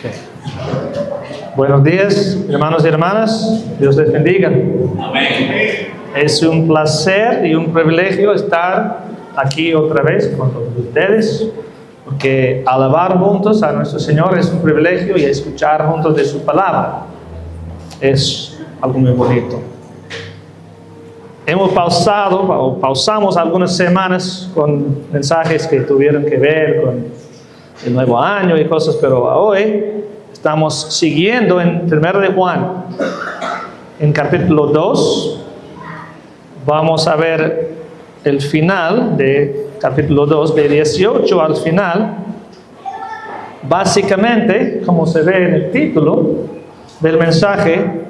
Okay. Buenos días, hermanos y hermanas. Dios les bendiga. Amén. Es un placer y un privilegio estar aquí otra vez con todos ustedes, porque alabar juntos a nuestro Señor es un privilegio y escuchar juntos de su palabra es algo muy bonito. Hemos pausamos algunas semanas con mensajes que tuvieron que ver con el nuevo año y cosas, pero hoy estamos siguiendo en 1 de Juan, en capítulo 2. Vamos a ver el final de capítulo 2, de 18 al final. Básicamente, como se ve en el título del mensaje,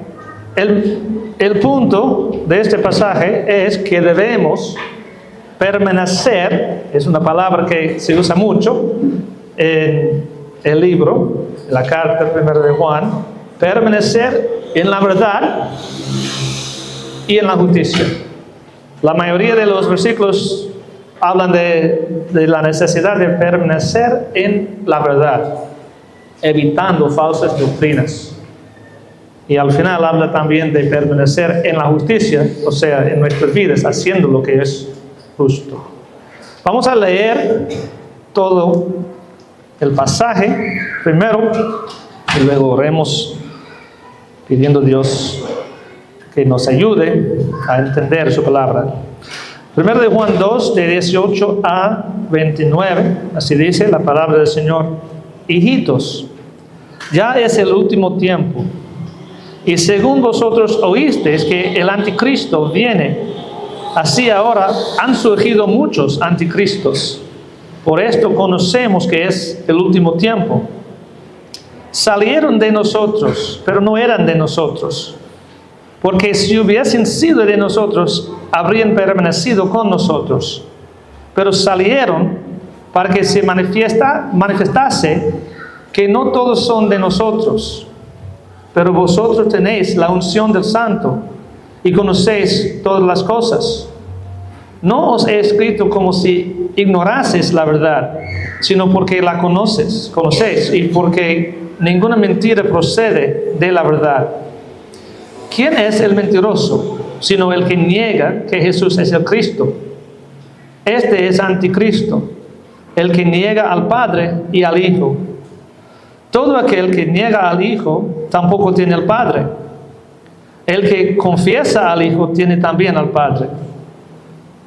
el punto de este pasaje es que debemos permanecer, es una palabra que se usa mucho en el libro, la carta 1 de Juan, permanecer en la verdad y en la justicia. La mayoría de los versículos hablan de la necesidad de permanecer en la verdad, evitando falsas doctrinas. Y al final habla también de permanecer en la justicia, o sea, en nuestras vidas, haciendo lo que es justo. Vamos a leer todo el pasaje primero y luego oremos pidiendo a Dios que nos ayude a entender su palabra. 1 de Juan 2, de 18 a 29, así dice la palabra del Señor. Hijitos, ya es el último tiempo, y según vosotros oísteis que el anticristo viene, así ahora han surgido muchos anticristos. Por esto conocemos que es el último tiempo. Salieron de nosotros, pero no eran de nosotros. Porque si hubiesen sido de nosotros, habrían permanecido con nosotros. Pero salieron para que se manifestase que no todos son de nosotros. Pero vosotros tenéis la unción del Santo y conocéis todas las cosas. No os he escrito como si ignoraseis la verdad, sino porque la conocéis, y porque ninguna mentira procede de la verdad. ¿Quién es el mentiroso? Sino el que niega que Jesús es el Cristo. Este es anticristo, el que niega al Padre y al Hijo. Todo aquel que niega al Hijo tampoco tiene al Padre. El que confiesa al Hijo tiene también al Padre.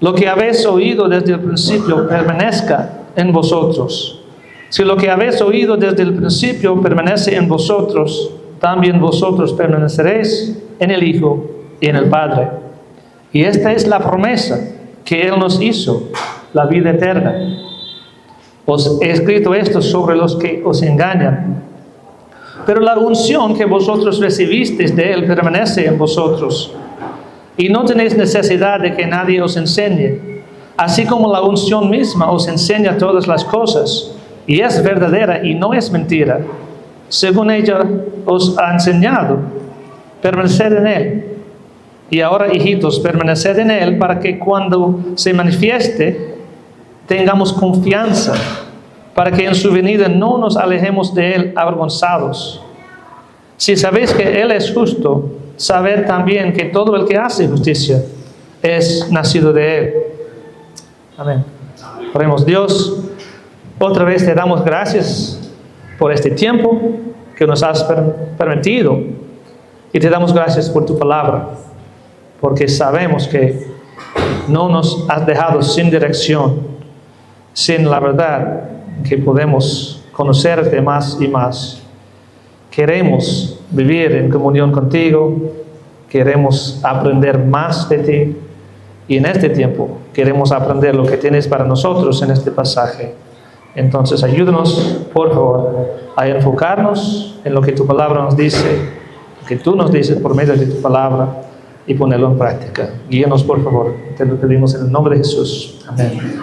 Lo que habéis oído desde el principio permanezca en vosotros. Si lo que habéis oído desde el principio permanece en vosotros, también vosotros permaneceréis en el Hijo y en el Padre. Y esta es la promesa que Él nos hizo, la vida eterna. Os he escrito esto sobre los que os engañan. Pero la unción que vosotros recibisteis de Él permanece en vosotros. Y no tenéis necesidad de que nadie os enseñe. Así como la unción misma os enseña todas las cosas, y es verdadera y no es mentira, según ella os ha enseñado, permaneced en Él. Y ahora, hijitos, permaneced en Él para que cuando se manifieste tengamos confianza, para que en su venida no nos alejemos de Él avergonzados. Si sabéis que Él es justo, sabed también que todo el que hace justicia es nacido de Él. Amén. Oremos. Dios, otra vez te damos gracias por este tiempo que nos has permitido, y te damos gracias por tu palabra, porque sabemos que no nos has dejado sin dirección, sin la verdad, que podemos conocerte más y más. Queremos vivir en comunión contigo, queremos aprender más de ti, y en este tiempo queremos aprender lo que tienes para nosotros en este pasaje. Entonces ayúdanos, por favor, a enfocarnos en lo que tu palabra nos dice, lo que tú nos dices por medio de tu palabra, y ponerlo en práctica. Guíanos, por favor. Te lo pedimos en el nombre de Jesús. Amén.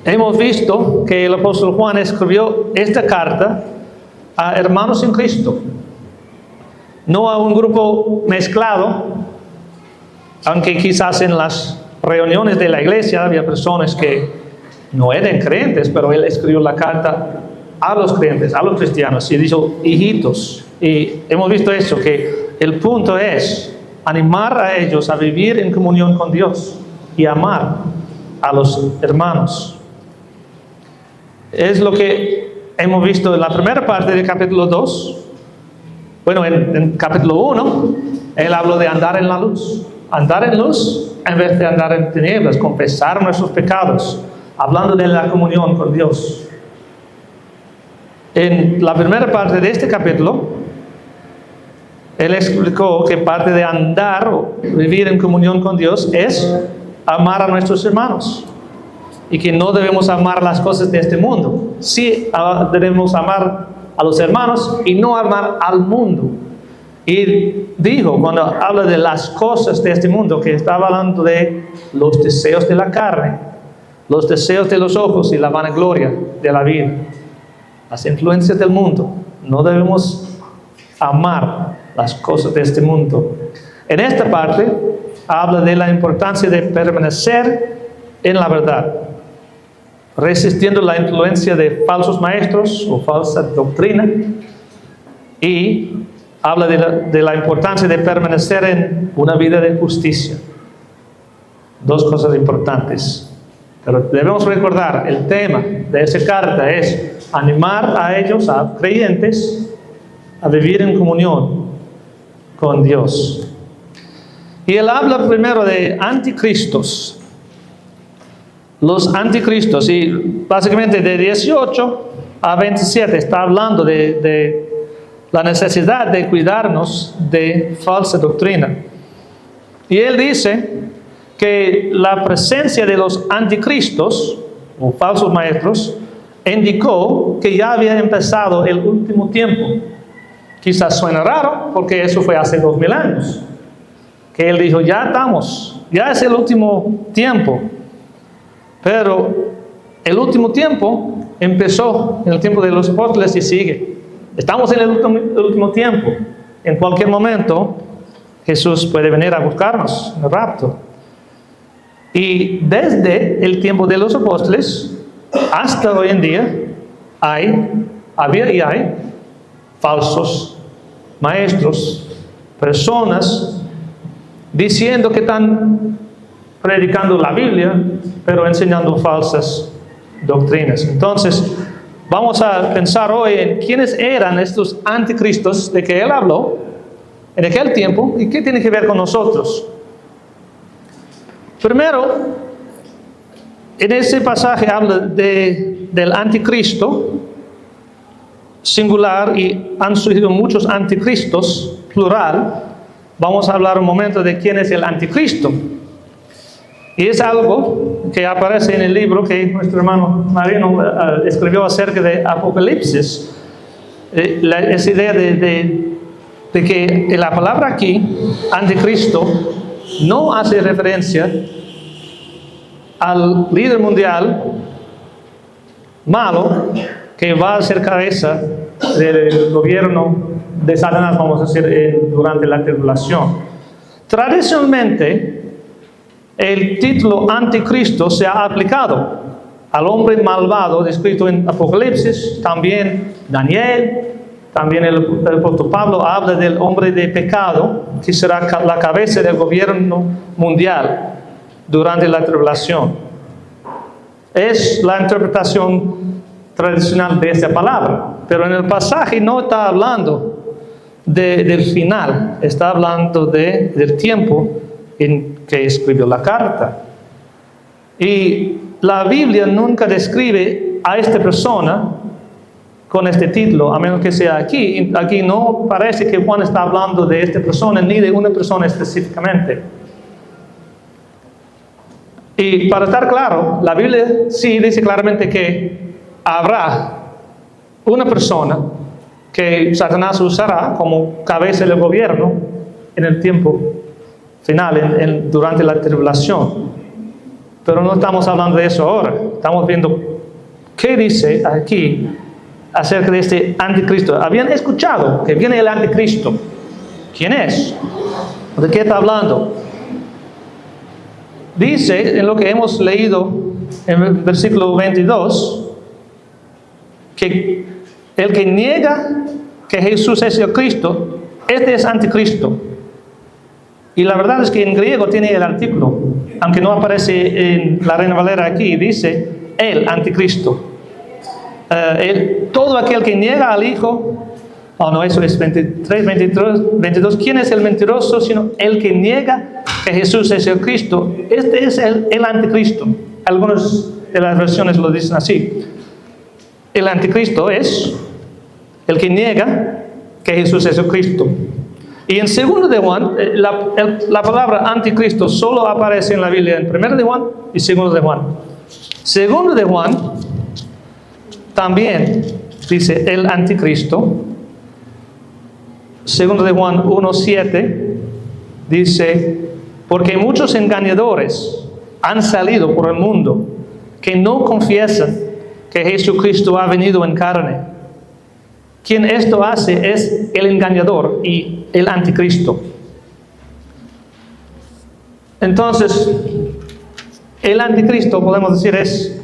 Hemos visto que el apóstol Juan escribió esta carta a hermanos en Cristo, no a un grupo mezclado, aunque quizás en las reuniones de la iglesia había personas que no eran creyentes, pero él escribió la carta a los creyentes, a los cristianos, y dijo hijitos. Y hemos visto eso, que el punto es animar a ellos a vivir en comunión con Dios y amar a los hermanos. Es lo que hemos visto en la primera parte del capítulo 2. Bueno, en capítulo 1, él habló de andar en la luz. Andar en luz en vez de andar en tinieblas, confesar nuestros pecados, hablando de la comunión con Dios. En la primera parte de este capítulo, él explicó que parte de andar o vivir en comunión con Dios es amar a nuestros hermanos. Y que no debemos amar las cosas de este mundo. Sí debemos amar a los hermanos y no amar al mundo. Y dijo, cuando habla de las cosas de este mundo, que estaba hablando de los deseos de la carne, los deseos de los ojos y la vanagloria de la vida, las influencias del mundo. No debemos amar las cosas de este mundo. En esta parte habla de la importancia de permanecer en la verdad, resistiendo la influencia de falsos maestros o falsa doctrina, y habla de la importancia de permanecer en una vida de justicia. Dos cosas importantes. Pero debemos recordar, el tema de esa carta es animar a ellos, a creyentes, a vivir en comunión con Dios. Y él habla primero de anticristos. Los anticristos, y básicamente de 18 a 27 está hablando de la necesidad de cuidarnos de falsa doctrina. Y él dice que la presencia de los anticristos o falsos maestros indicó que ya había empezado el último tiempo. Quizás suena raro porque eso fue hace 2000 años. Que él dijo, ya es el último tiempo. Pero el último tiempo empezó en el tiempo de los apóstoles y sigue. Estamos en el último tiempo. En cualquier momento Jesús puede venir a buscarnos en el rapto. Y desde el tiempo de los apóstoles hasta hoy en día hay falsos maestros, personas diciendo que están predicando la Biblia, pero enseñando falsas doctrinas. Entonces, vamos a pensar hoy en quiénes eran estos anticristos de que él habló en aquel tiempo y qué tiene que ver con nosotros. Primero, en ese pasaje habla del anticristo singular, y han surgido muchos anticristos, plural. Vamos a hablar un momento de quién es el anticristo. Y es algo que aparece en el libro que nuestro hermano Marino escribió acerca de Apocalipsis. Esa idea de que la palabra aquí, anticristo, no hace referencia al líder mundial malo que va a ser cabeza del gobierno de Satanás, vamos a decir, durante la tribulación. Tradicionalmente, el título anticristo se ha aplicado al hombre malvado descrito en Apocalipsis, también Daniel, también el apóstol Pablo habla del hombre de pecado, que será la cabeza del gobierno mundial durante la tribulación. Es la interpretación tradicional de esa palabra, pero en el pasaje no está hablando del final, está hablando del tiempo en que escribió la carta. Y la Biblia nunca describe a esta persona con este título, a menos que sea aquí. Aquí no parece que Juan está hablando de esta persona ni de una persona específicamente. Y para estar claro, la Biblia sí dice claramente que habrá una persona que Satanás usará como cabeza del gobierno en el tiempo final, durante la tribulación. Pero no estamos hablando de eso ahora. Estamos viendo qué dice aquí acerca de este anticristo. Habían escuchado que viene el anticristo. ¿Quién es? ¿De qué está hablando? Dice en lo que hemos leído en el versículo 22, que el que niega que Jesús es el Cristo, este es anticristo. Y la verdad es que en griego tiene el artículo, aunque no aparece en la Reina Valera aquí, dice el anticristo. Todo aquel que niega al Hijo, no, eso es 23, 22, ¿quién es el mentiroso? Sino el que niega que Jesús es el Cristo. Este es el anticristo. Algunas de las versiones lo dicen así. El anticristo es el que niega que Jesús es el Cristo. Y en 2 de Juan, la palabra anticristo solo aparece en la Biblia en 1 de Juan y 2 de Juan. 2 de Juan también dice el anticristo. 2 de Juan 1:7 dice, porque muchos engañadores han salido por el mundo que no confiesan que Jesucristo ha venido en carne. Quien esto hace es el engañador y el anticristo. Entonces, el anticristo, podemos decir, es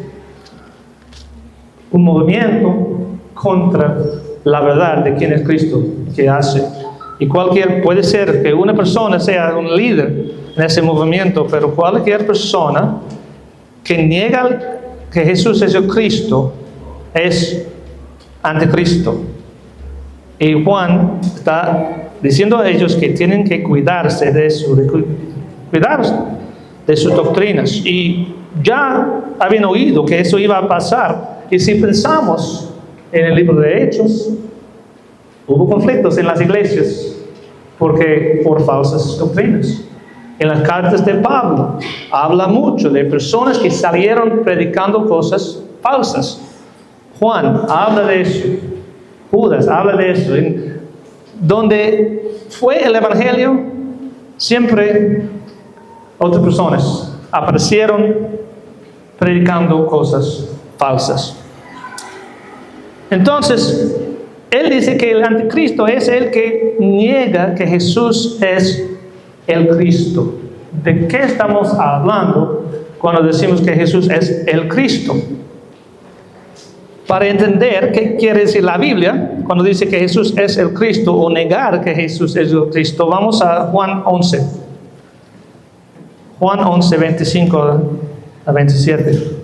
un movimiento contra la verdad de quién es Cristo que hace. Y puede ser que una persona sea un líder en ese movimiento, pero cualquier persona que niega que Jesús es el Cristo es anticristo. Y Juan está diciendo a ellos que tienen que cuidarse de eso, cuidarse de sus doctrinas. Y ya habían oído que eso iba a pasar. Y si pensamos en el libro de Hechos, hubo conflictos en las iglesias por falsas doctrinas. En las cartas de Pablo habla mucho de personas que salieron predicando cosas falsas. Juan habla de eso. Judas habla de eso. Donde fue el evangelio, siempre otras personas aparecieron predicando cosas falsas. Entonces, él dice que el anticristo es el que niega que Jesús es el Cristo. ¿De qué estamos hablando cuando decimos que Jesús es el Cristo? Para entender qué quiere decir la Biblia, cuando dice que Jesús es el Cristo o negar que Jesús es el Cristo, vamos a Juan 11. Juan 11, 25 a 27.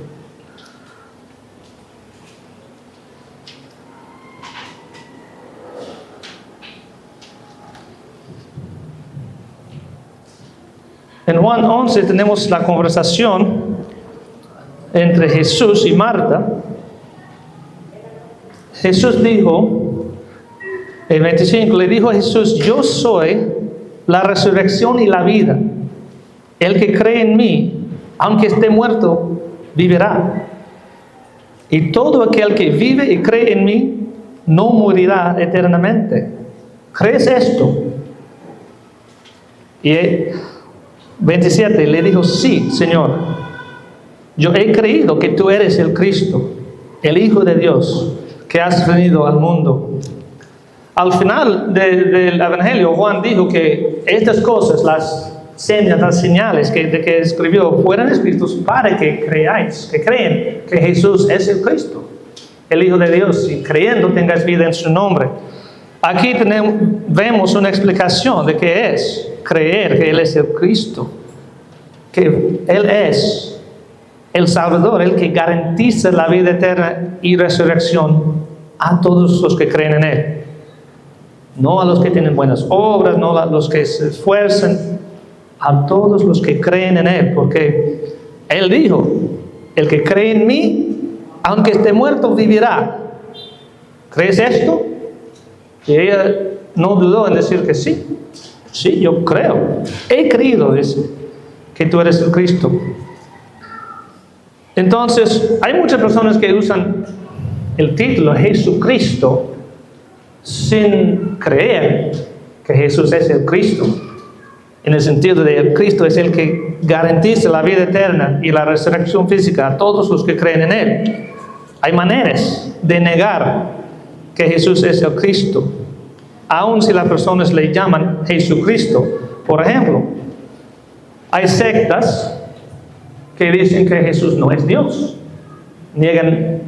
En Juan 11 tenemos la conversación entre Jesús y Marta. Jesús dijo, el 25, le dijo a Jesús, yo soy la resurrección y la vida. El que cree en mí, aunque esté muerto, vivirá. Y todo aquel que vive y cree en mí, no morirá eternamente. ¿Crees esto? Y 27, le dijo, sí, Señor, yo he creído que tú eres el Cristo, el Hijo de Dios, que has venido al mundo. Al final del Evangelio, Juan dijo que estas cosas, las señales que escribió, fueran escritos para que creáis, que creen que Jesús es el Cristo, el Hijo de Dios, y creyendo tengáis vida en su nombre. Aquí vemos una explicación de qué es creer que Él es el Cristo, que Él es el Salvador, el que garantiza la vida eterna y resurrección a todos los que creen en Él. No a los que tienen buenas obras, no a los que se esfuerzan, a todos los que creen en Él, porque Él dijo, el que cree en mí, aunque esté muerto, vivirá. ¿Crees esto? Y ella no dudó en decir que sí. Sí, yo creo. He creído, dice, que tú eres el Cristo. Entonces, hay muchas personas que usan el título Jesucristo sin creer que Jesús es el Cristo. En el sentido de que Cristo es el que garantiza la vida eterna y la resurrección física a todos los que creen en Él. Hay maneras de negar que Jesús es el Cristo, aun si las personas le llaman Jesucristo. Por ejemplo, hay sectas que dicen que Jesús no es Dios. Niegan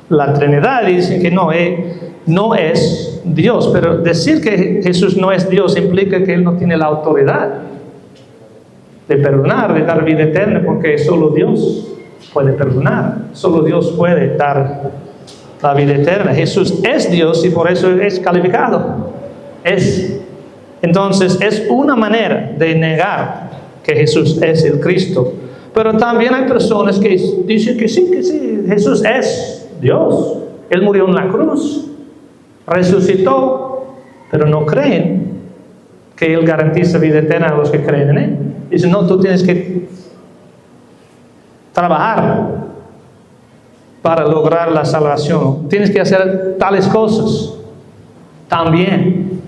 la Trinidad y dicen que no es Dios. Pero decir que Jesús no es Dios implica que Él no tiene la autoridad de perdonar, de dar vida eterna, porque solo Dios puede perdonar. Solo Dios puede dar la vida eterna. Jesús es Dios y por eso es calificado. Entonces es una manera de negar que Jesús es el Cristo. Pero también hay personas que dicen que sí, Jesús es Dios. Él murió en la cruz, resucitó, pero no creen que Él garantiza vida eterna a los que creen en Él. Dicen, no, tú tienes que trabajar para lograr la salvación. Tienes que hacer tales cosas. También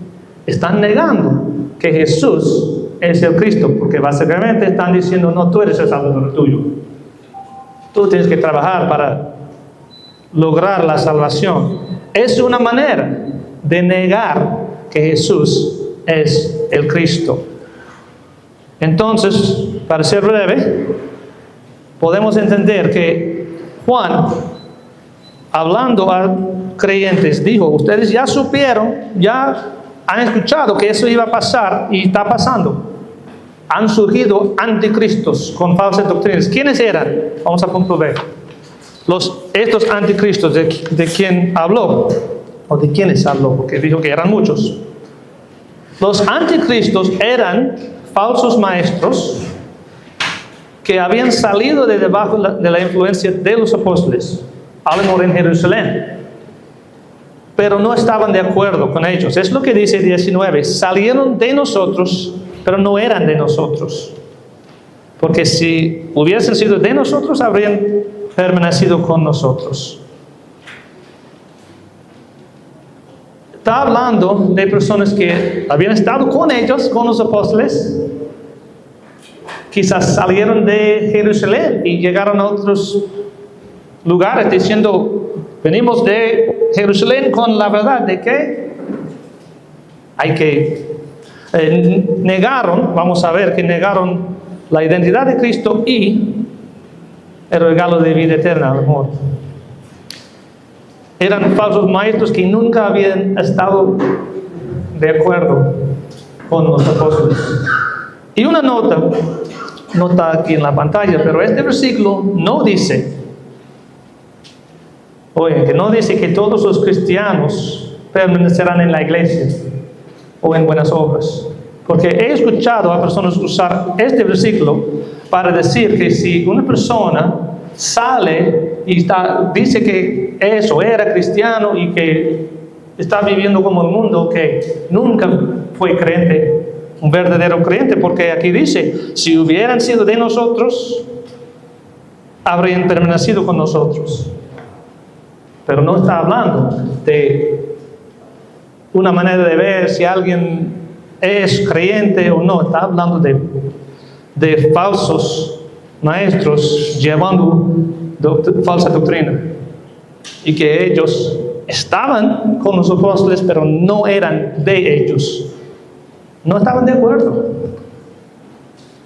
están negando que Jesús es el Cristo, porque básicamente están diciendo, no, tú eres el Salvador tuyo. Tú tienes que trabajar para lograr la salvación. Es una manera de negar que Jesús es el Cristo. Entonces, para ser breve, podemos entender que Juan, hablando a creyentes, dijo, ustedes ya supieron, ya han escuchado que eso iba a pasar y está pasando. Han surgido anticristos con falsas doctrinas. ¿Quiénes eran? Vamos a punto B. Estos anticristos de quien habló, o de quienes habló, porque dijo que eran muchos. Los anticristos eran falsos maestros que habían salido de debajo de la influencia de los apóstoles, hablando en Jerusalén, pero no estaban de acuerdo con ellos. Es lo que dice 19, salieron de nosotros, pero no eran de nosotros, porque si hubiesen sido de nosotros, habrían permanecido con nosotros. Está hablando de personas que habían estado con ellos, con los apóstoles, quizás salieron de Jerusalén y llegaron a otros lugares diciendo, venimos de Jerusalén con la verdad de que hay que negaron, vamos a ver que negaron la identidad de Cristo y el regalo de vida eterna, amor. Eran falsos maestros que nunca habían estado de acuerdo con los apóstoles. Y una nota, no está aquí en la pantalla, pero este versículo no dice, que no dice que todos los cristianos permanecerán en la iglesia o en buenas obras. Porque he escuchado a personas usar este versículo para decir que si una persona sale y dice que era cristiano y que está viviendo como el mundo, que nunca fue creyente, un verdadero creyente, porque aquí dice, si hubieran sido de nosotros, habrían permanecido con nosotros. Pero no está hablando de una manera de ver si alguien es creyente o no. Está hablando de falsos maestros llevando falsa doctrina. Y que ellos estaban con los apóstoles, pero no eran de ellos. No estaban de acuerdo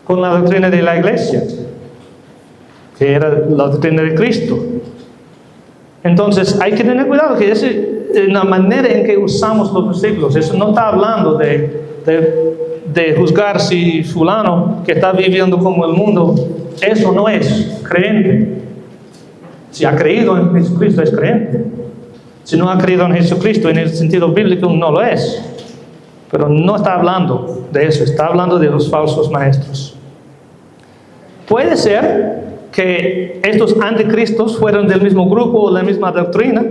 con la doctrina de la iglesia, que era la doctrina de Cristo. Entonces hay que tener cuidado, que es la manera en que usamos los versículos. Eso no está hablando de juzgar si fulano que está viviendo como el mundo, eso no es creyente. Si ha creído en Jesucristo es creyente. Si no ha creído en Jesucristo en el sentido bíblico no lo es. Pero no está hablando de eso, está hablando de los falsos maestros. Puede ser que estos anticristos fueron del mismo grupo o la misma doctrina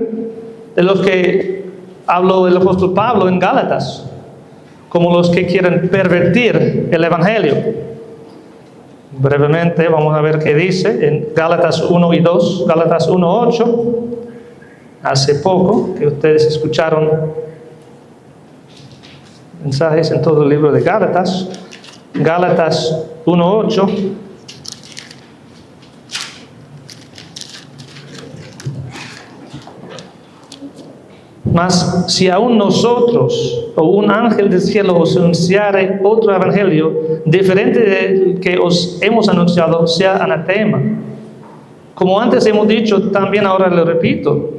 de los que habló el apóstol Pablo en Gálatas, como los que quieren pervertir el evangelio. Brevemente vamos a ver qué dice en Gálatas 1 y 2, Gálatas 1:8, hace poco que ustedes escucharon mensajes en todo el libro de Gálatas. Gálatas 1:8. Mas si aún nosotros o un ángel del cielo os anunciare otro evangelio diferente del que os hemos anunciado, sea anatema. Como antes hemos dicho, también ahora lo repito,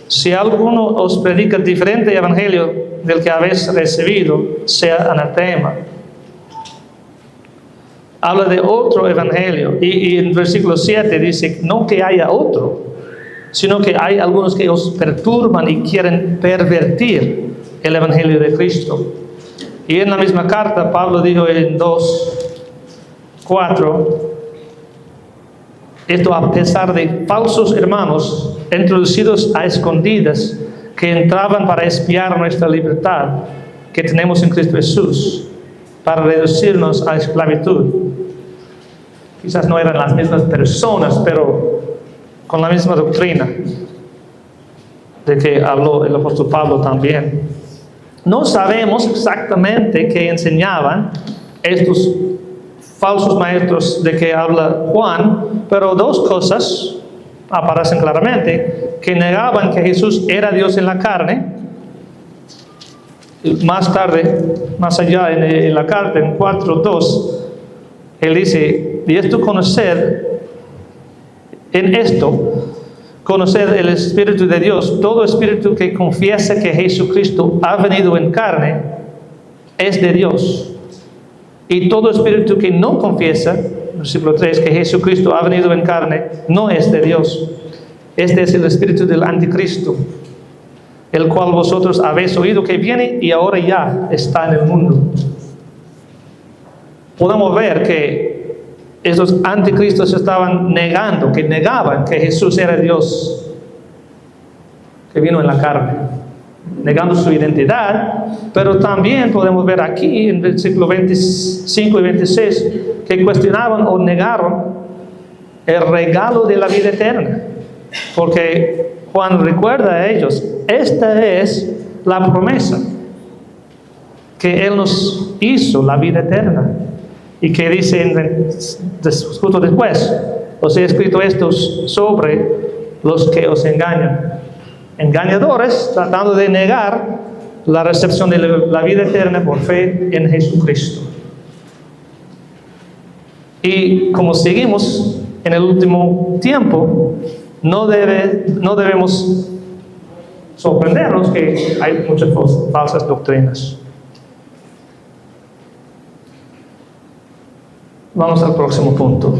si alguno os predica diferente evangelio del que habéis recibido, sea anatema. Habla de otro evangelio y en versículo 7 dice, no que haya otro, sino que hay algunos que os perturban y quieren pervertir el evangelio de Cristo. Y en la misma carta, Pablo dijo en 2:4, esto a pesar de falsos hermanos introducidos a escondidas que entraban para espiar nuestra libertad que tenemos en Cristo Jesús, para reducirnos a esclavitud. Quizás no eran las mismas personas, pero con la misma doctrina de que habló el apóstol Pablo también. No sabemos exactamente qué enseñaban estos falsos maestros de que habla Juan, pero dos cosas aparecen claramente: que negaban que Jesús era Dios en la carne. Más tarde, más allá en la carta, en 4:2, él dice, y esto conocer el Espíritu de Dios, todo espíritu que confiesa que Jesucristo ha venido en carne, es de Dios. Y todo espíritu que no confiesa, versículo 3, que Jesucristo ha venido en carne, no es de Dios. Este es el espíritu del anticristo, el cual vosotros habéis oído que viene y ahora ya está en el mundo. Podemos ver que esos anticristos estaban negaban que Jesús era Dios, que vino en la carne, negando su identidad. Pero también podemos ver aquí en el versículo 25 y 26 que cuestionaban o negaron el regalo de la vida eterna, porque Juan recuerda a ellos, esta es la promesa que Él nos hizo, la vida eterna. Y que dice justo después, os he escrito estos sobre los que os engañan. Engañadores tratando de negar la recepción de la vida eterna por fe en Jesucristo. Y como seguimos en el último tiempo, no debemos sorprendernos que hay muchas falsas doctrinas. Vamos al próximo punto.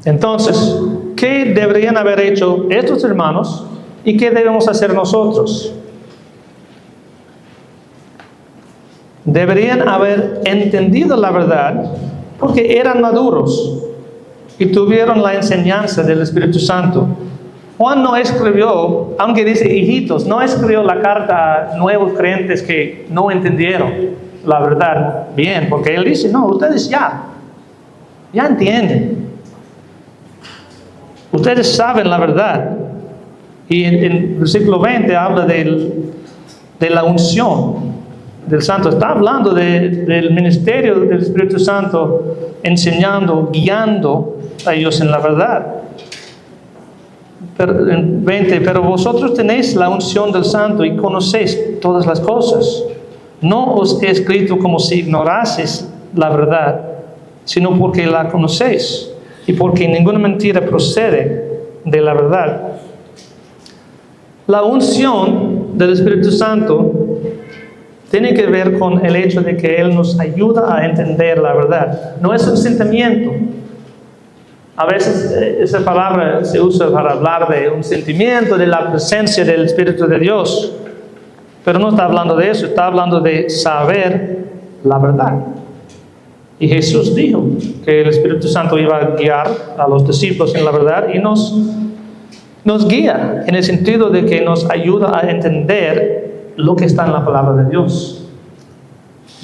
Entonces, ¿qué deberían haber hecho estos hermanos y qué debemos hacer nosotros? Deberían haber entendido la verdad porque eran maduros y tuvieron la enseñanza del Espíritu Santo. Juan no escribió, aunque dice hijitos, no escribió la carta a nuevos creyentes que no entendieron la verdad bien, porque él dice, no, ustedes ya entienden. Ustedes saben la verdad. Y en versículo 20 habla de la unción del Santo. Está hablando del ministerio del Espíritu Santo, enseñando, guiando a ellos en la verdad. En 20, pero vosotros tenéis la unción del Santo y conocéis todas las cosas. No os he escrito como si ignoraseis la verdad, sino porque la conocéis y porque ninguna mentira procede de la verdad. La unción del Espíritu Santo tiene que ver con el hecho de que Él nos ayuda a entender la verdad. No es un sentimiento. A veces esa palabra se usa para hablar de un sentimiento, de la presencia del Espíritu de Dios. Pero no está hablando de eso, está hablando de saber la verdad. Y Jesús dijo que el Espíritu Santo iba a guiar a los discípulos en la verdad y nos guía en el sentido de que nos ayuda a entender lo que está en la palabra de Dios.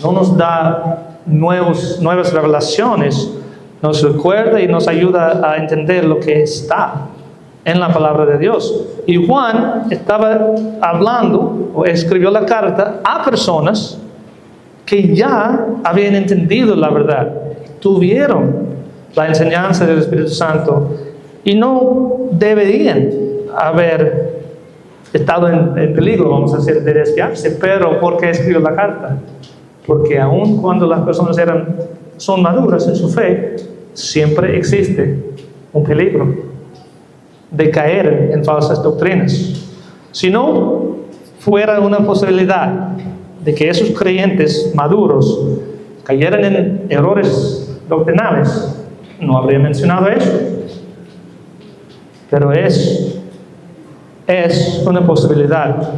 No nos da nuevas revelaciones, nos recuerda y nos ayuda a entender lo que está en la palabra de Dios. Y Juan estaba hablando o escribió la carta a personas que ya habían entendido la verdad, tuvieron la enseñanza del Espíritu Santo y no deberían haber estado en peligro, vamos a decir, de desviarse. Pero ¿por qué escribió la carta? Porque aun cuando las personas son maduras en su fe, siempre existe un peligro de caer en falsas doctrinas. Si no fuera una posibilidad de que esos creyentes maduros cayeran en errores doctrinales, no habría mencionado eso. Pero es una posibilidad.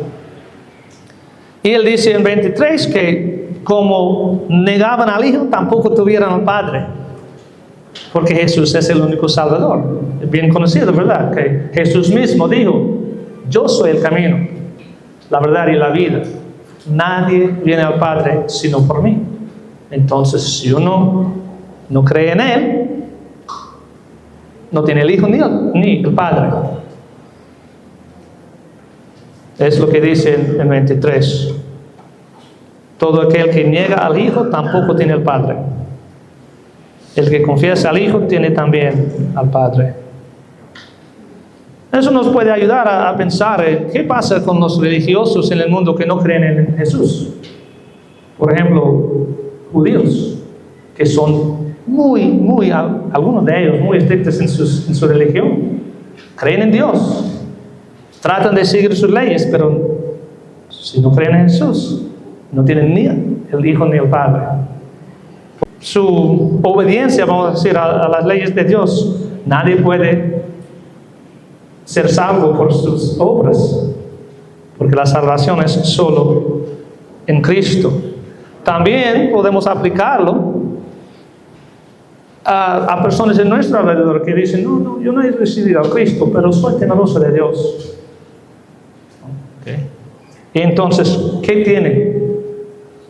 Y él dice en 23 que como negaban al Hijo, tampoco tuvieran al Padre. Porque Jesús es el único Salvador. Es bien conocido, ¿verdad? Que Jesús mismo dijo: yo soy el camino, la verdad y la vida. Nadie viene al Padre sino por mí. Entonces, si uno no cree en Él, no tiene el Hijo ni el Padre. Es lo que dice en 23. Todo aquel que niega al Hijo tampoco tiene el Padre. El que confiesa al Hijo tiene también al Padre. Eso nos puede ayudar a pensar qué pasa con los religiosos en el mundo que no creen en Jesús. Por ejemplo, judíos, que son algunos de ellos muy estrictos en su religión. Creen en Dios, tratan de seguir sus leyes, pero si no creen en Jesús, no tienen ni el Hijo ni el Padre. Su obediencia, vamos a decir, a las leyes de Dios, nadie puede ser salvo por sus obras, porque la salvación es solo en Cristo. También podemos aplicarlo a personas en nuestro alrededor que dicen: no, yo no he recibido a Cristo, pero soy temeroso de Dios. Okay. Y entonces, ¿qué tiene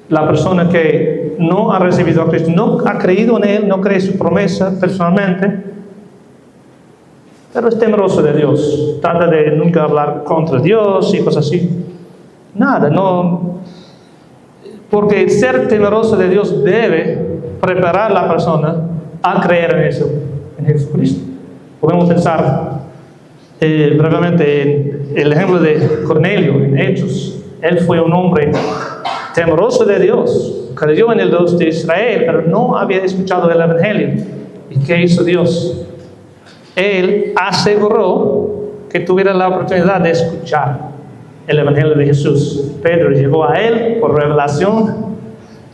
la persona que no ha recibido a Cristo? No ha creído en Él, no cree su promesa personalmente, pero es temeroso de Dios. Trata de nunca hablar contra Dios y cosas así. Nada, no. Porque ser temeroso de Dios debe preparar a la persona a creer en eso, en Jesucristo. Podemos pensar brevemente en el ejemplo de Cornelio en Hechos. Él fue un hombre temeroso de Dios, creyó en el Dios de Israel, pero no había escuchado el Evangelio. ¿Y qué hizo Dios? Él aseguró que tuviera la oportunidad de escuchar el Evangelio de Jesús. Pedro llegó a él por revelación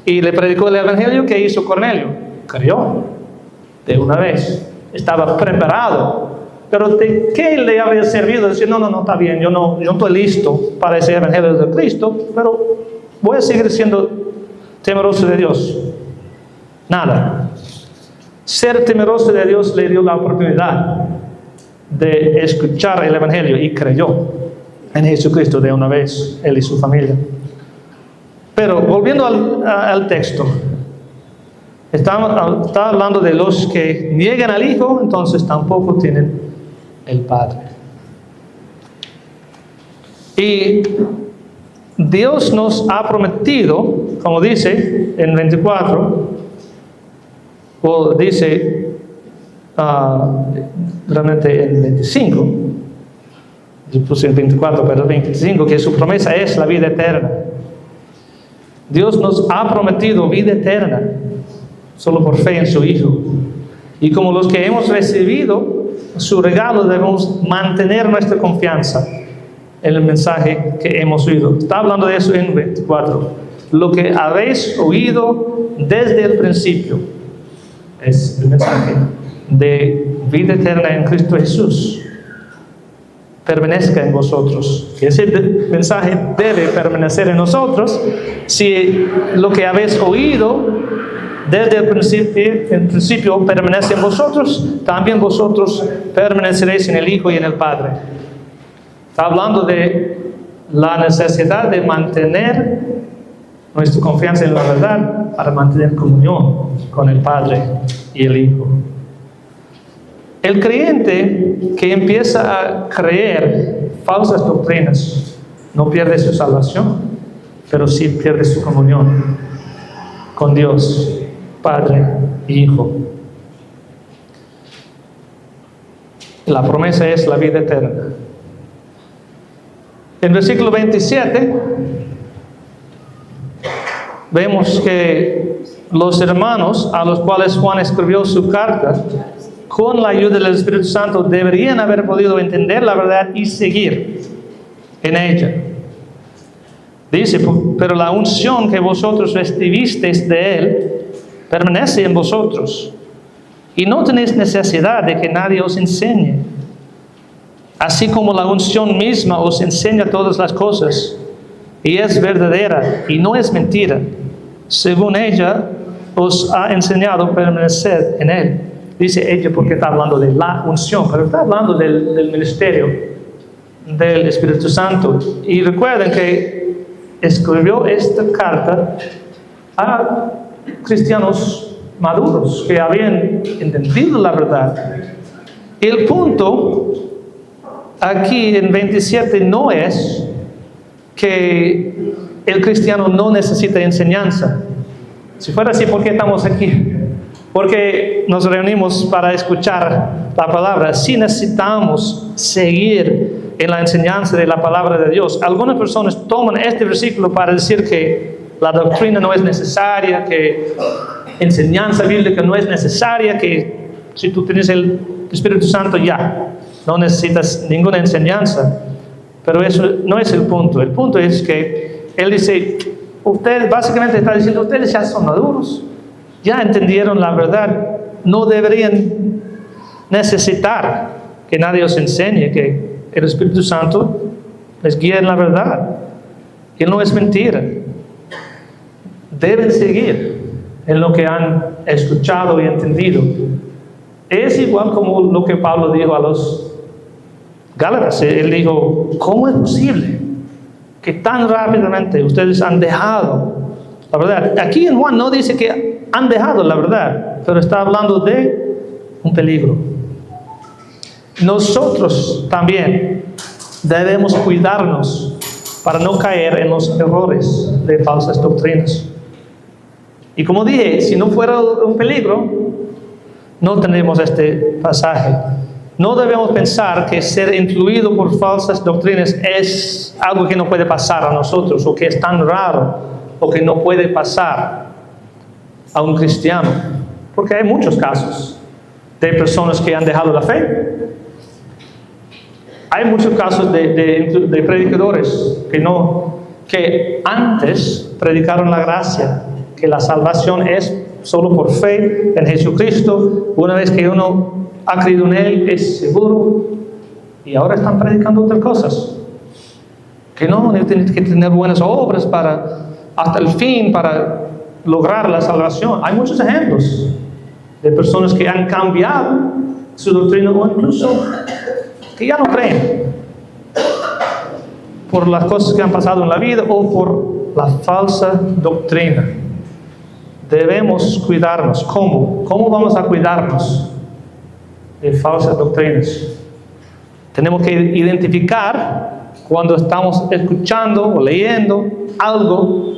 y le predicó el Evangelio. ¿Qué hizo Cornelio? Creyó de una vez. Estaba preparado. Pero ¿de qué le habría servido decir: no, está bien, yo no estoy listo para ese Evangelio de Cristo, pero voy a seguir siendo temeroso de Dios? Nada. Ser temeroso de Dios le dio la oportunidad de escuchar el Evangelio y creyó en Jesucristo de una vez, él y su familia. Pero volviendo al texto, está hablando de los que niegan al Hijo, entonces tampoco tienen el Padre. Y Dios nos ha prometido, como dice en 24, o dice realmente en 25, yo puse el 24, pero el 25, que su promesa es la vida eterna. Dios nos ha prometido vida eterna solo por fe en su Hijo. Y como los que hemos recibido su regalo, debemos mantener nuestra confianza en el mensaje que hemos oído. Está hablando de eso en 24. Lo que habéis oído desde el principio es el mensaje de vida eterna en Cristo Jesús. Permanezca en vosotros. Ese mensaje debe permanecer en nosotros. Si lo que habéis oído desde el principio permanece en vosotros, también vosotros permaneceréis en el Hijo y en el Padre. Está hablando de la necesidad de mantener nuestra confianza en la verdad para mantener comunión con el Padre y el Hijo. El creyente que empieza a creer falsas doctrinas no pierde su salvación, pero sí pierde su comunión con Dios, Padre y Hijo. La promesa es la vida eterna. En versículo 27 vemos que los hermanos a los cuales Juan escribió su carta, con la ayuda del Espíritu Santo, deberían haber podido entender la verdad y seguir en ella. Dice, pero la unción que vosotros recibisteis de Él permanece en vosotros, y no tenéis necesidad de que nadie os enseñe. Así como la unción misma os enseña todas las cosas, y es verdadera y no es mentira, según ella os ha enseñado permanecer en Él. Dice ella porque está hablando de la unción, pero está hablando del ministerio del Espíritu Santo. Y recuerden que escribió esta carta a cristianos maduros que habían entendido la verdad. Y el punto aquí en 27 no es que el cristiano no necesita enseñanza. Si fuera así, ¿por qué estamos aquí? Porque nos reunimos para escuchar la palabra. Sí necesitamos seguir en la enseñanza de la palabra de Dios. Algunas personas toman este versículo para decir que la doctrina no es necesaria, que enseñanza bíblica no es necesaria, que si tú tienes el Espíritu Santo ya, no necesitas ninguna enseñanza. Pero eso no es el punto. El punto es que Él dice, ustedes, básicamente está diciendo, ustedes ya son maduros, ya entendieron la verdad, no deberían necesitar que nadie os enseñe, que el Espíritu Santo les guía en la verdad, que no es mentira. Deben seguir en lo que han escuchado y entendido. Es igual como lo que Pablo dijo a los Gálatas. Él dijo, ¿cómo es posible que tan rápidamente ustedes han dejado la verdad? Aquí en Juan no dice que han dejado la verdad, pero está hablando de un peligro. Nosotros también debemos cuidarnos para no caer en los errores de falsas doctrinas. Y como dije, si no fuera un peligro, no tendríamos este pasaje. No debemos pensar que ser influido por falsas doctrinas es algo que no puede pasar a nosotros, o que es tan raro, o que no puede pasar a un cristiano. Porque hay muchos casos de personas que han dejado la fe. Hay muchos casos de predicadores que antes predicaron la gracia, que la salvación es solo por fe en Jesucristo. Una vez que uno ha creído en Él, es seguro. Y ahora están predicando otras cosas. Que no tienen que tener buenas obras hasta el fin para lograr la salvación. Hay muchos ejemplos de personas que han cambiado su doctrina, o incluso que ya no creen por las cosas que han pasado en la vida o por la falsa doctrina. Debemos cuidarnos. ¿Cómo? ¿Cómo vamos a cuidarnos de falsas doctrinas? Tenemos que identificar cuando estamos escuchando o leyendo algo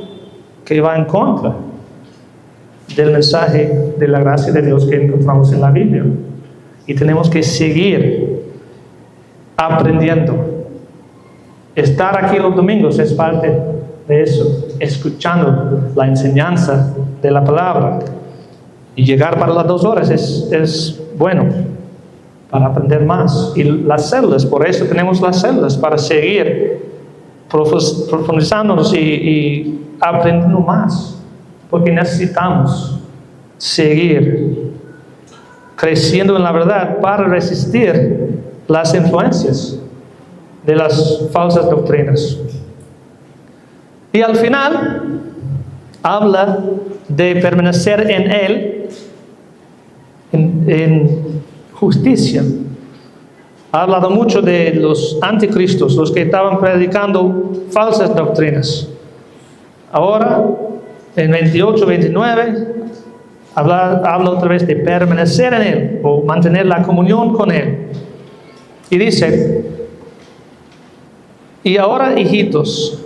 que va en contra del mensaje de la gracia de Dios que encontramos en la Biblia. Y tenemos que seguir aprendiendo. Estar aquí los domingos es parte de eso, escuchando la enseñanza de la palabra. Y llegar para las 2 horas es bueno para aprender más. Y las células, por eso tenemos las células, para seguir profundizándonos y aprendiendo más. Porque necesitamos seguir creciendo en la verdad para resistir las influencias de las falsas doctrinas. Y al final habla de permanecer en Él en justicia. Ha hablado mucho de los anticristos, los que estaban predicando falsas doctrinas. Ahora, en 28, 29, habla otra vez de permanecer en Él, o mantener la comunión con Él. Y dice, y ahora, hijitos,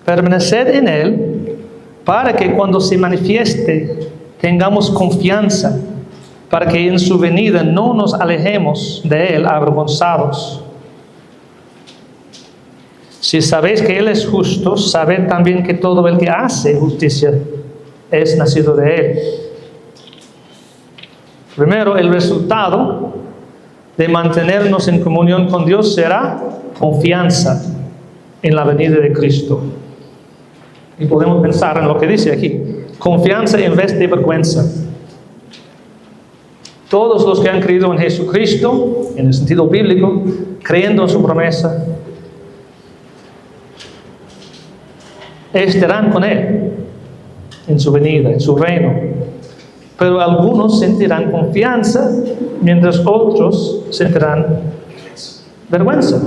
permaneced en Él, para que cuando se manifieste tengamos confianza, para que en su venida no nos alejemos de Él avergonzados. Si sabéis que Él es justo, sabed también que todo el que hace justicia es nacido de Él. Primero, el resultado de mantenernos en comunión con Dios será confianza en la venida de Cristo. Y podemos pensar en lo que dice aquí: confianza en vez de vergüenza. Todos los que han creído en Jesucristo, en el sentido bíblico, creyendo en su promesa, estarán con Él en su venida, en su reino. Pero algunos sentirán confianza, mientras otros sentirán vergüenza.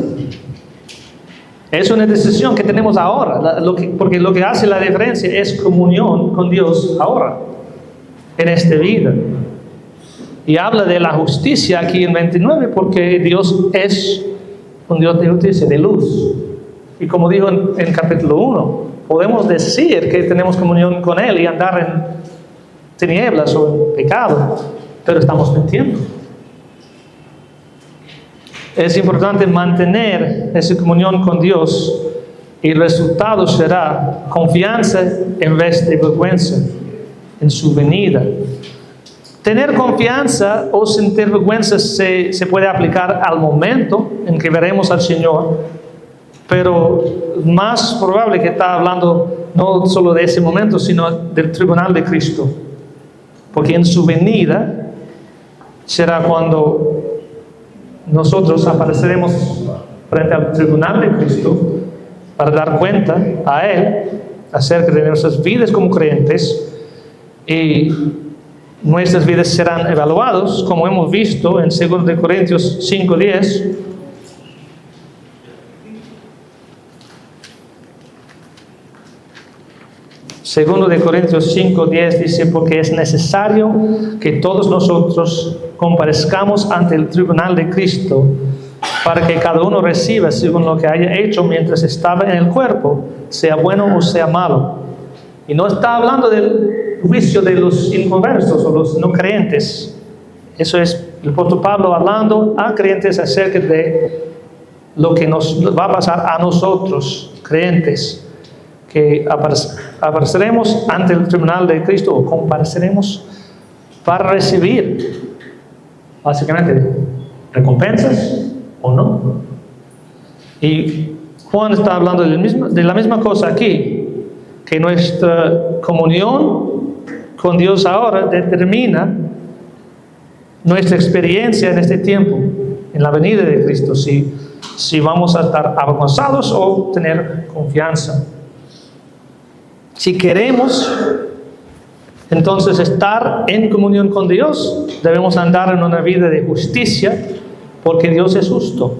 Es una decisión que tenemos ahora, porque lo que hace la diferencia es comunión con Dios ahora, en esta vida. Y habla de la justicia aquí en 29, porque Dios es un Dios de justicia, de luz. Y como dijo en capítulo 1, podemos decir que tenemos comunión con Él y andar en tinieblas o en pecado, pero estamos mintiendo. Es importante mantener esa comunión con Dios, y el resultado será confianza en vez de vergüenza en su venida. Tener confianza o sentir vergüenza se puede aplicar al momento en que veremos al Señor, pero más probable que está hablando no solo de ese momento, sino del tribunal de Cristo. Porque en su venida será cuando nosotros apareceremos frente al tribunal de Cristo para dar cuenta a Él acerca de nuestras vidas como creyentes, y nuestras vidas serán evaluadas, como hemos visto en 2 Corintios 5:10. Segundo de Corintios 5:10 dice: porque es necesario que todos nosotros comparezcamos ante el tribunal de Cristo, para que cada uno reciba según lo que haya hecho mientras estaba en el cuerpo, sea bueno o sea malo. Y no está hablando del juicio de los inconversos o los no creyentes. Eso es el apóstol Pablo hablando a creyentes acerca de lo que nos va a pasar a nosotros, creyentes, que apareceremos ante el tribunal de Cristo, o compareceremos para recibir, básicamente, recompensas o no. Y Juan está hablando de la misma cosa aquí, que nuestra comunión con Dios ahora determina nuestra experiencia en este tiempo, en la venida de Cristo, si vamos a estar avergonzados o tener confianza. Si queremos entonces estar en comunión con Dios, debemos andar en una vida de justicia, porque Dios es justo.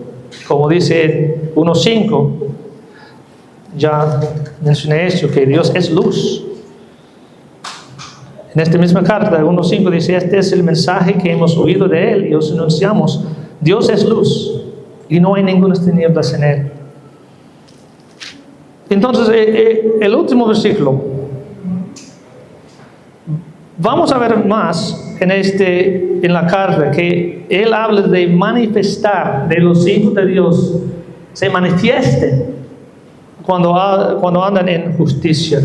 Como dice en 1:5, ya mencioné esto, que Dios es luz. En esta misma carta, 1:5 dice: este es el mensaje que hemos oído de Él y os anunciamos. Dios es luz y no hay ninguna tinieblas en Él. Entonces, el último versículo, vamos a ver más en la carta, que él habla de manifestar, de los hijos de Dios se manifiesten cuando andan en justicia.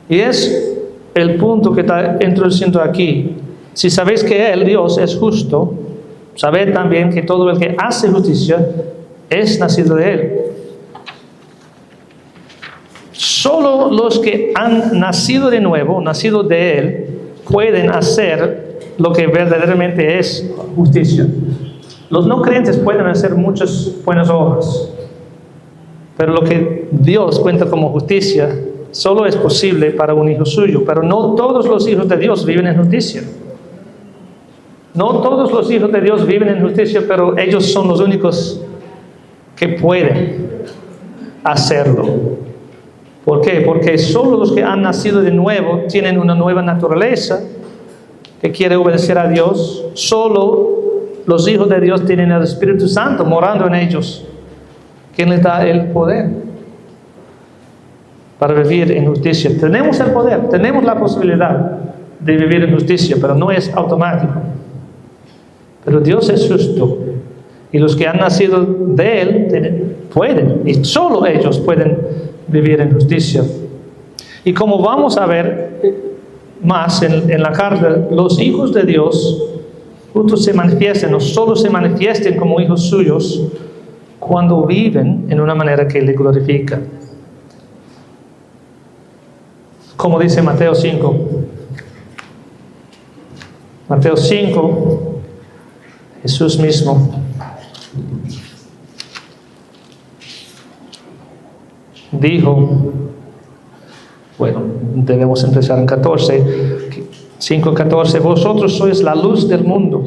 Y es el punto que está introduciendo aquí. Si sabéis que Él, Dios, es justo, sabed también que todo el que hace justicia es nacido de Él. Solo los que han nacido de nuevo, nacido de Él, pueden hacer lo que verdaderamente es justicia. Los no creyentes pueden hacer muchas buenas obras, pero lo que Dios cuenta como justicia solo es posible para un hijo suyo. Pero no todos los hijos de Dios viven en justicia. No todos los hijos de Dios viven en justicia, pero ellos son los únicos que pueden hacerlo. ¿Por qué? Porque solo los que han nacido de nuevo tienen una nueva naturaleza que quiere obedecer a Dios. Solo los hijos de Dios tienen el Espíritu Santo morando en ellos, quien les da el poder para vivir en justicia. Tenemos el poder, tenemos la posibilidad de vivir en justicia, pero no es automático. Pero Dios es justo Y los que han nacido de Él pueden, y solo ellos pueden vivir en justicia. Y como vamos a ver más en la carta, los hijos de Dios justo se manifiesten, no solo se manifiesten como hijos suyos, cuando viven en una manera que le glorifica. Como dice Mateo 5. Mateo 5, Jesús mismo dijo, bueno, debemos empezar en 14, 5:14, vosotros sois la luz del mundo.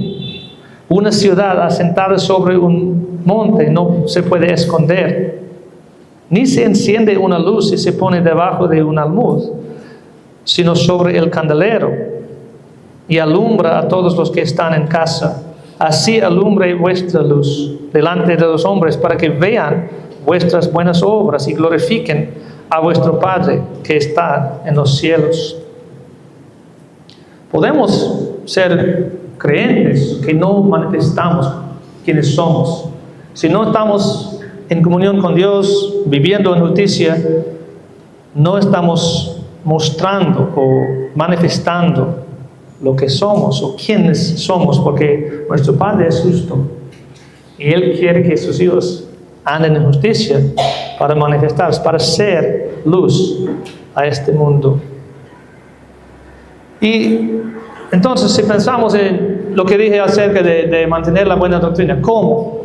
Una ciudad asentada sobre un monte no se puede esconder, ni se enciende una luz y se pone debajo de un almud, sino sobre el candelero, y alumbra a todos los que están en casa. Así alumbre vuestra luz delante de los hombres, para que vean vuestras buenas obras y glorifiquen a vuestro Padre que está en los cielos. Podemos ser creyentes que no manifestamos quiénes somos. Si no estamos en comunión con Dios, viviendo en justicia, no estamos mostrando o manifestando lo que somos o quiénes somos, porque nuestro Padre es justo y Él quiere que sus hijos anden en justicia para manifestarse, para ser luz a este mundo. Y entonces, si pensamos en lo que dije acerca de mantener la buena doctrina, ¿cómo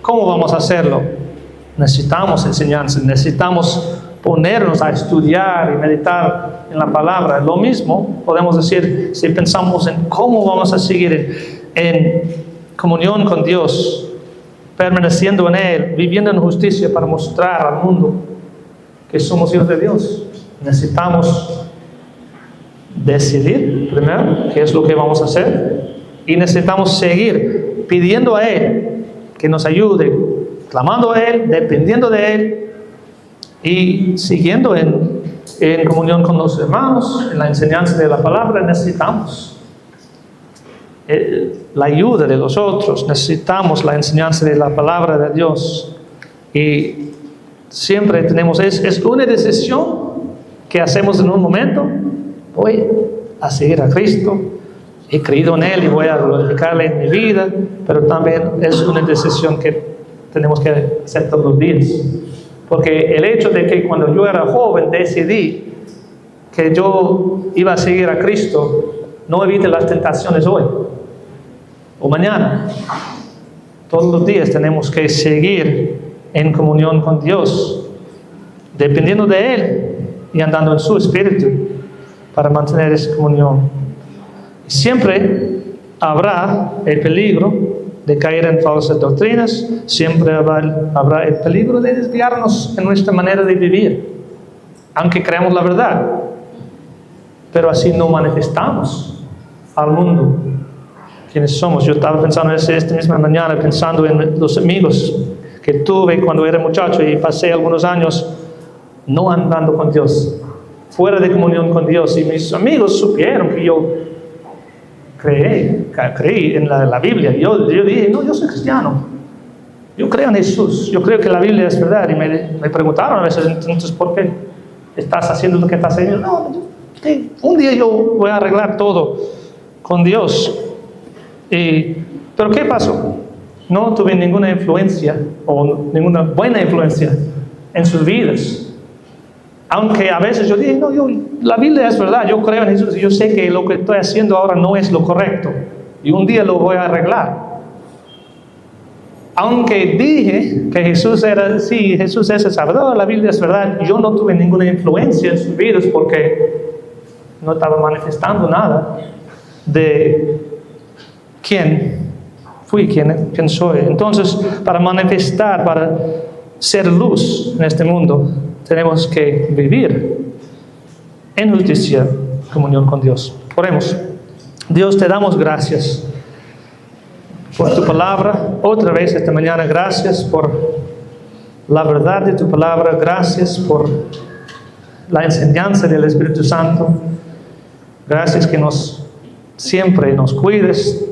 vamos a hacerlo? Necesitamos enseñanza, necesitamos ponernos a estudiar y meditar en la palabra. Lo mismo podemos decir si pensamos en cómo vamos a seguir en comunión con Dios, permaneciendo en Él, viviendo en justicia para mostrar al mundo que somos hijos de Dios. Necesitamos decidir primero qué es lo que vamos a hacer, y necesitamos seguir pidiendo a Él que nos ayude, clamando a Él, dependiendo de Él, y siguiendo en comunión con los hermanos, en la enseñanza de la palabra. Necesitamos la ayuda de los otros, necesitamos la enseñanza de la palabra de Dios. Y siempre tenemos, es una decisión que hacemos en un momento. Voy a seguir a Cristo, he creído en Él y voy a glorificarle en mi vida, pero también es una decisión que tenemos que hacer todos los días. Porque el hecho de que cuando yo era joven decidí que yo iba a seguir a Cristo no evita las tentaciones hoy o mañana. Todos los días tenemos que seguir en comunión con Dios, dependiendo de Él y andando en su espíritu para mantener esa comunión. Siempre habrá el peligro de caer en falsas doctrinas, siempre habrá el peligro de desviarnos en nuestra manera de vivir, aunque creamos la verdad, pero así no manifestamos al mundo quiénes somos. Yo estaba pensando esta misma mañana, pensando en los amigos que tuve cuando era muchacho y pasé algunos años no andando con Dios, fuera de comunión con Dios, y mis amigos supieron que yo creí en la Biblia. Yo dije, no, yo soy cristiano, yo creo en Jesús, yo creo que la Biblia es verdad. Y me preguntaron a veces, entonces, ¿por qué estás haciendo lo que estás haciendo? No, un día yo voy a arreglar todo con Dios. Pero ¿qué pasó? No tuve ninguna influencia o ninguna buena influencia en sus vidas. Aunque a veces yo dije, no, la Biblia es verdad, yo creo en Jesús y yo sé que lo que estoy haciendo ahora no es lo correcto y un día lo voy a arreglar. Aunque dije que Jesús es el Salvador, la Biblia es verdad, yo no tuve ninguna influencia en sus vidas porque no estaba manifestando nada de quién fui, quién soy. Entonces, para manifestar, para ser luz en este mundo, tenemos que vivir en justicia, comunión con Dios. Oremos. Dios, te damos gracias por tu palabra. Otra vez esta mañana, gracias por la verdad de tu palabra. Gracias por la enseñanza del Espíritu Santo. Gracias que siempre nos cuides,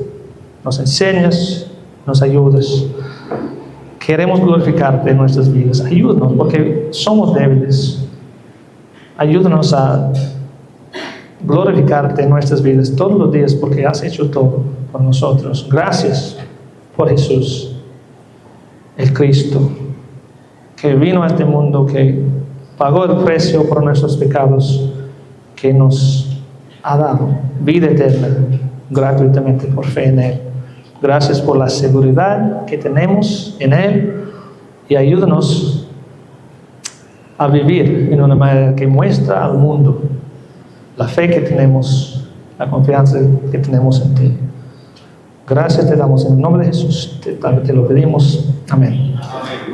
nos enseñas, nos ayudes. Queremos glorificarte en nuestras vidas. Ayúdanos porque somos débiles. Ayúdanos a glorificarte en nuestras vidas todos los días porque has hecho todo por nosotros. Gracias por Jesús, el Cristo, que vino a este mundo, que pagó el precio por nuestros pecados, que nos ha dado vida eterna gratuitamente por fe en Él. Gracias por la seguridad que tenemos en Él y ayúdanos a vivir en una manera que muestra al mundo la fe que tenemos, la confianza que tenemos en ti. Gracias te damos en el nombre de Jesús, te lo pedimos. Amén. Amén.